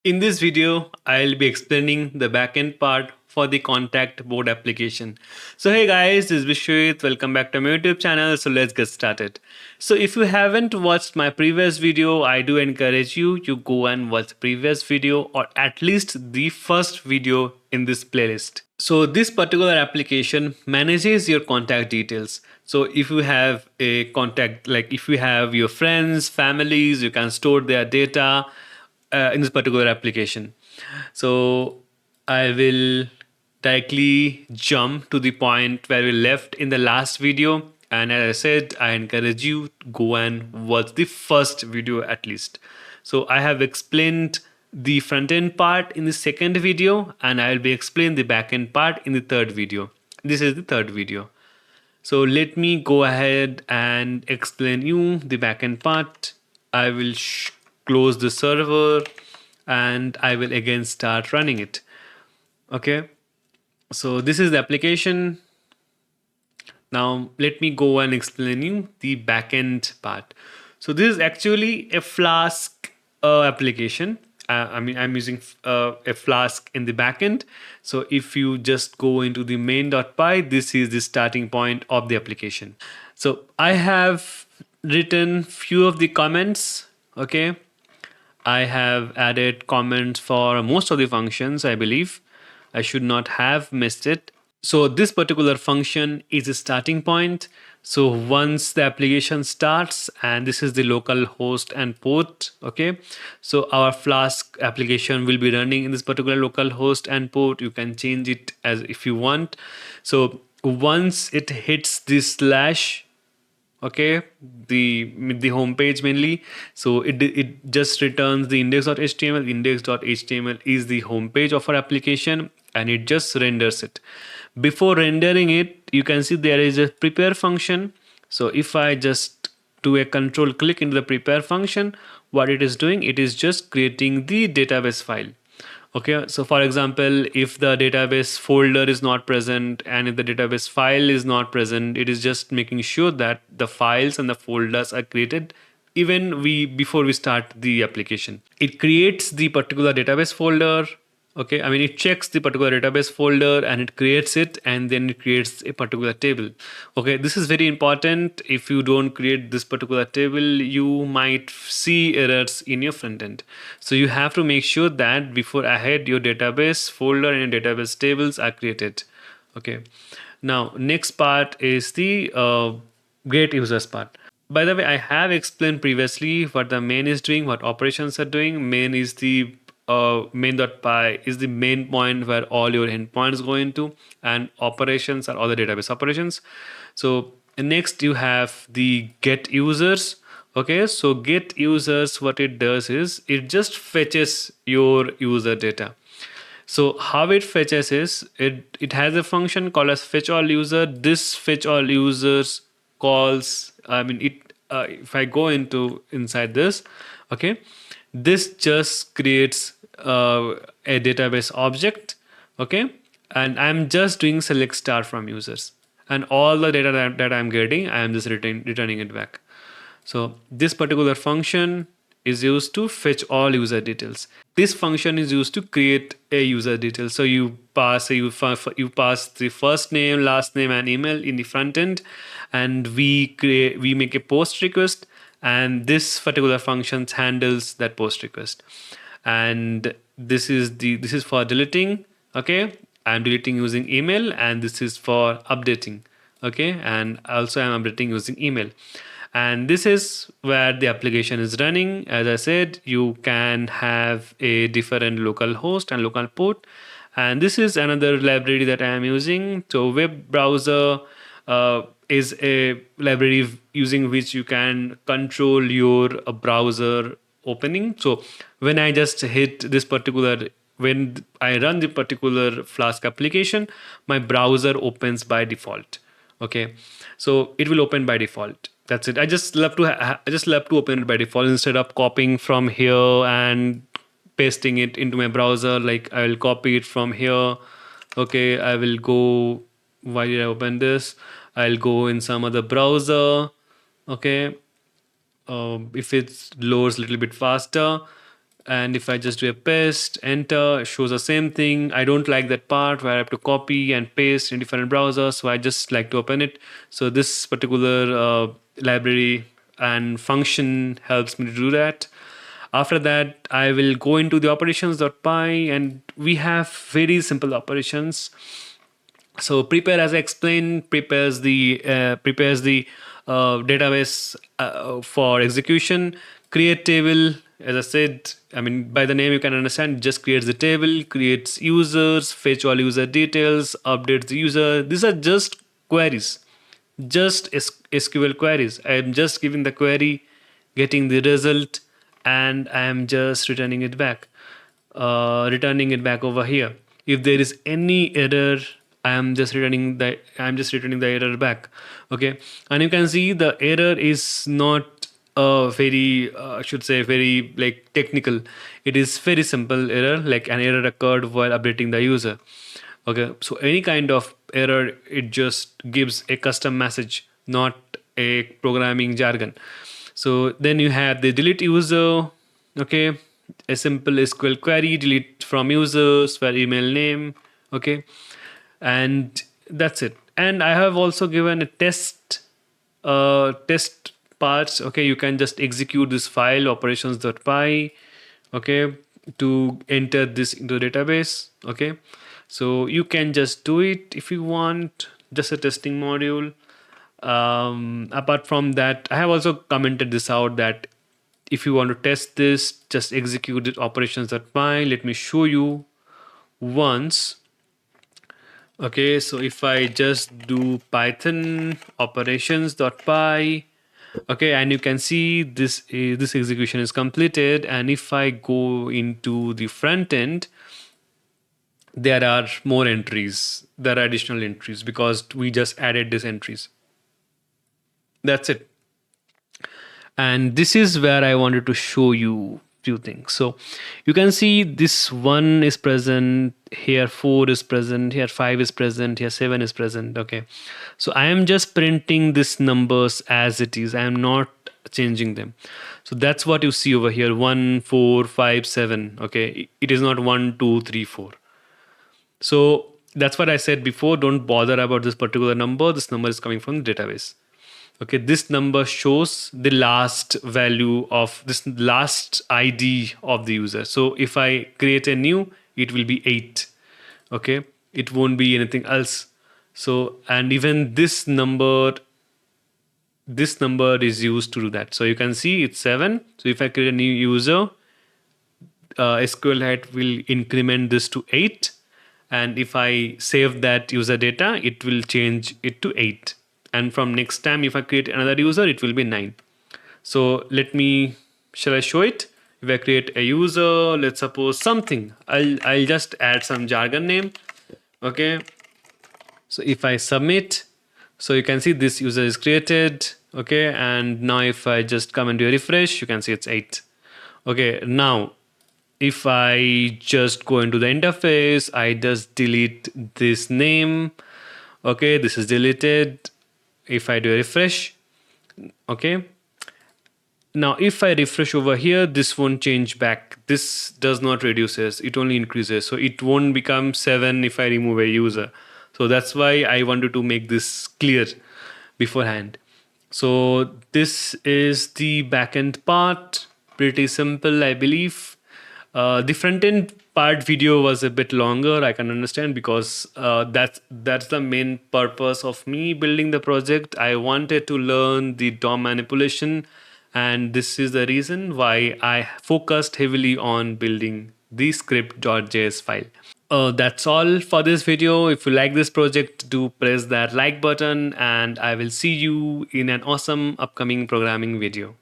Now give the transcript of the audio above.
In this video, I'll be explaining the backend part for the contact board application. So hey guys, this is Vishwit. Welcome back to my YouTube channel. So let's get started. So if you haven't watched my previous video, I do encourage you to go and watch the previous video or at least the first video in this playlist. So this particular application manages your contact details. So if you have a contact, like if you have your friends, families, you can store their data in this particular application. So I will directly jump to the point where we left in the last video. And as I said, I encourage you to go and watch the first video at least. So I have explained the front end part in the second video, and I will be explaining the back end part in the third video. This is the third video. So let me go ahead and explain you the backend part. I will close the server and I will again start running it. Okay. So this is the application. Now let me go and explain you the backend part. So this is actually a Flask application. I'm using a Flask in the backend. So if you just go into the main.py, this is the starting point of the application. So I have written few of the comments. Okay. I have added comments for most of the functions, I believe. I should not have missed it. So this particular function is a starting point. So once the application starts, and this is the local host and port, okay? So our Flask application will be running in this particular local host and port. You can change it as if you want. So once it hits this slash, okay, the home page mainly, so it just returns the index.html. Index.html is the home page of our application, and it just renders it. Before rendering it, you can see there is a prepare function. So if I just do a control click into the prepare function, what it is doing, it is just creating the database file. Okay, so for example, if the database folder is not present and if the database file is not present, it is just making sure that the files and the folders are created even before we start the application. It creates the particular database folder. Okay, I mean, it checks the particular database folder and it creates it, and then it creates a particular table. Okay, this is very important. If you don't create this particular table, you might see errors in your front end. So you have to make sure that before ahead your database folder and your database tables are created. Okay, now next part is the get users part. By the way, I have explained previously what the main is doing, what operations are doing. Main is the main.py is the main point where all your endpoints go into, and operations are all the database operations. So next you have the get users. Okay, so get users, what it does is it just fetches your user data. So how it fetches is it has a function called as fetch all user. This fetch all users calls, I mean, it if I go into inside this, okay, this just creates a database object. Okay, and I'm just doing select star from users, and all the data that I'm getting, I am just returning it back. So this particular function is used to fetch all user details. This function is used to create a user detail. So you pass you pass the first name, last name, and email in the front end, and we make a post request, and this particular function handles that post request. And this is for deleting. Okay, I'm deleting using email, and this is for updating. Okay, and also I'm updating using email. And this is where the application is running. As I said, you can have a different local host and local port. And this is another library that I am using. So web browser is a library using which you can control your browser opening. So when I just hit this particular, when I run the particular Flask application, my browser opens by default. Okay, so it will open by default. That's it. I just love to open it by default instead of copying from here and pasting it into my browser. Like I will copy it from here. Okay, I will go. Why did I open this? I'll go in some other browser. Okay, if it loads a little bit faster, And if I just do a paste, enter, it shows the same thing. I don't like that part where I have to copy and paste in different browsers, so I just like to open it. So this particular library and function helps me to do that. After that, I will go into the operations.py, and we have very simple operations. So prepare, as I explained, prepares the database for execution. Create table, as I said, I mean, by the name you can understand, just creates the table, creates users, fetch all user details, updates the user. These are just queries, just SQL queries. I am just giving the query, getting the result, and I am just returning it back over here. If there is any error, I'm just returning the error back. Okay, and you can see the error is not very I should say very like technical. It is very simple error, like an error occurred while updating the user. Okay, so any kind of error, it just gives a custom message, not a programming jargon. So then you have the delete user. Okay, a simple SQL query, delete from users for email name. Okay, and that's it. And I have also given a test parts. Okay, you can just execute this file operations.py, okay, to enter this into the database. Okay, so you can just do it if you want, just a testing module. Apart from that, I have also commented this out that if you want to test this, just execute it operations.py. Let me show you once. Okay, so if I just do Python operations.py, okay, and you can see this execution is completed. And if I go into the front end, there are more entries. There are additional entries because we just added these entries. That's it. And this is where I wanted to show you few things. So you can see this 1 is present here, 4 is present here, 5 is present here, 7 is present. Okay, so I am just printing this numbers as it is. I am not changing them. So that's what you see over here, 1 4 5 7. Okay, it is not 1 2 3 4. So that's what I said before, don't bother about this particular number. This number is coming from the database. Okay, this number shows the last value of this last ID of the user. So if I create a new, it will be 8. Okay, it won't be anything else. So, and even this number is used to do that. So you can see it's 7. So if I create a new user, SQLite will increment this to 8. And if I save that user data, it will change it to 8. And from next time, if I create another user, it will be 9. So shall I show it? If I create a user, let's suppose something, I'll just add some jargon name. Okay. So if I submit, so you can see this user is created. Okay. And now if I just come and do a refresh, you can see it's 8. Okay. Now, if I just go into the interface, I just delete this name. Okay. This is deleted. If I do a refresh, okay. Now, if I refresh over here, this won't change back. This does not reduces, it only increases. So it won't become 7 if I remove a user. So that's why I wanted to make this clear beforehand. So this is the backend part. Pretty simple, I believe. The front end part video was a bit longer, I can understand, because that's the main purpose of me building the project. I wanted to learn the DOM manipulation, and this is the reason why I focused heavily on building the script.js file. That's all for this video. If you like this project, do press that like button, and I will see you in an awesome upcoming programming video.